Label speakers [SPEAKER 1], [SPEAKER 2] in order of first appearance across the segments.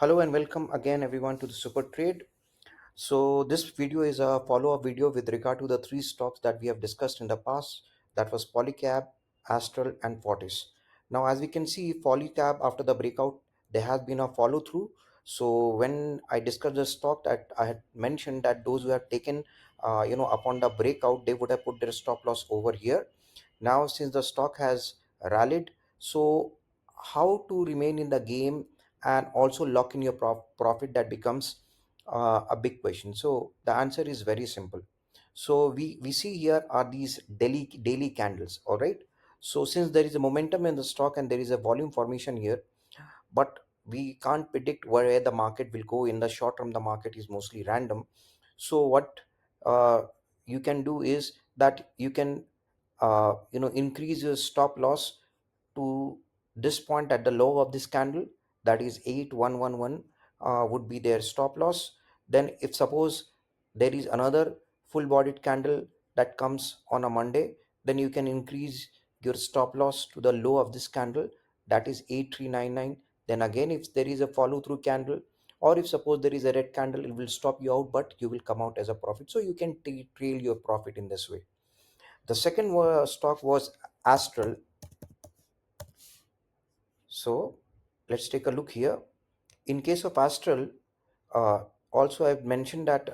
[SPEAKER 1] Hello and welcome again everyone to the Super Trade. So this video is a follow-up video with regard to the three stocks that we have discussed in the past. That was Polycab, Astral and Fortis. Now as we can see, Polycab after the breakout, there has been a follow through. So when I discussed the stock, that I had mentioned that those who have taken upon the breakout, they would have put their stop loss over here. Now since the stock has rallied, so how to remain in the game and also lock in your profit, that becomes a big question. So the answer is very simple. So we see here are these daily candles. All right, so since there is a momentum in the stock and there is a volume formation here, but we can't predict where the market will go. In the short term, the market is mostly random. So what uh, you can do is that you can increase your stop loss to this point at the low of this candle, that is 8111 would be their stop loss. Then if suppose there is another full bodied candle that comes on a Monday, then you can increase your stop loss to the low of this candle, that is 8399. Then again, if there is a follow through candle, or if suppose there is a red candle, it will stop you out, but you will come out as a profit. So you can trail your profit in this way. The second stock was Astral. So let's take a look here. In case of Astral, uh, also I've mentioned that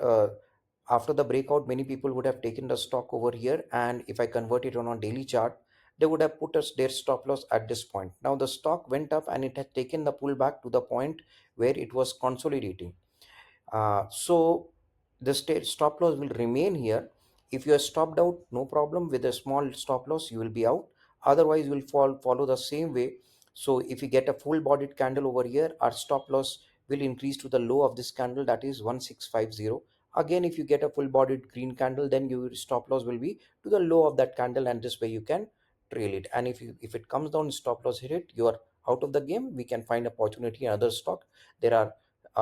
[SPEAKER 1] after the breakout, many people would have taken the stock over here, and if I convert it on a daily chart, they would have put us their stop loss at this point. Now the stock went up and it had taken the pullback to the point where it was consolidating. So the stop loss will remain here. If you are stopped out, no problem. With a small stop loss, you will be out. Otherwise, you will follow the same way. So if you get a full bodied candle over here, our stop loss will increase to the low of this candle, that is 1650. Again, if you get a full bodied green candle, then your stop loss will be to the low of that candle, and this way you can trail it. And if it comes down, stop loss hit it, you are out of the game. We can find opportunity in other stock. There are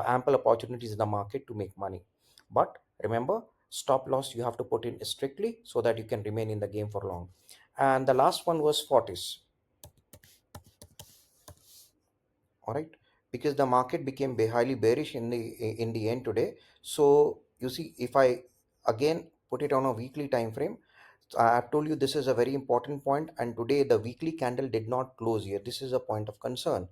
[SPEAKER 1] ample opportunities in the market to make money. But remember, stop loss you have to put in strictly so that you can remain in the game for long. And the last one was Fortis. All right, because the market became highly bearish in the end today. So you see, if I again put it on a weekly time frame, I have told you this is a very important point, and today the weekly candle did not close here. This is a point of concern.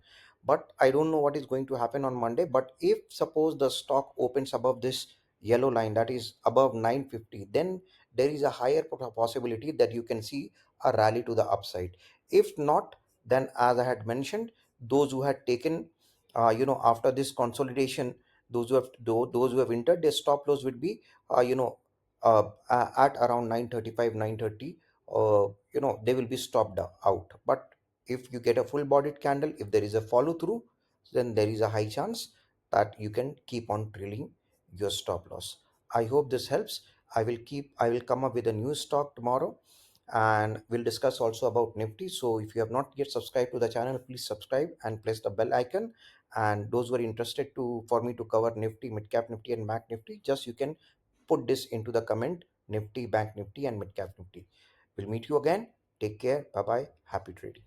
[SPEAKER 1] But I don't know what is going to happen on Monday. But if suppose the stock opens above this yellow line, that is above 950, then there is a higher possibility that you can see a rally to the upside. If not, then as I had mentioned, those who had taken after this consolidation, those who have entered, their stop loss would be at around 935 930. They will be stopped out. But if you get a full bodied candle, if there is a follow through, then there is a high chance that you can keep on trailing your stop loss. I hope this helps. I will come up with a new stock tomorrow, and we'll discuss also about Nifty. So if you have not yet subscribed to the channel, please subscribe and press the bell icon. And those who are interested to for me to cover Nifty, mid cap Nifty and bank Nifty, just you can put this into the comment: Nifty, bank Nifty and mid cap Nifty. We'll meet you again. Take care. Bye bye. Happy trading.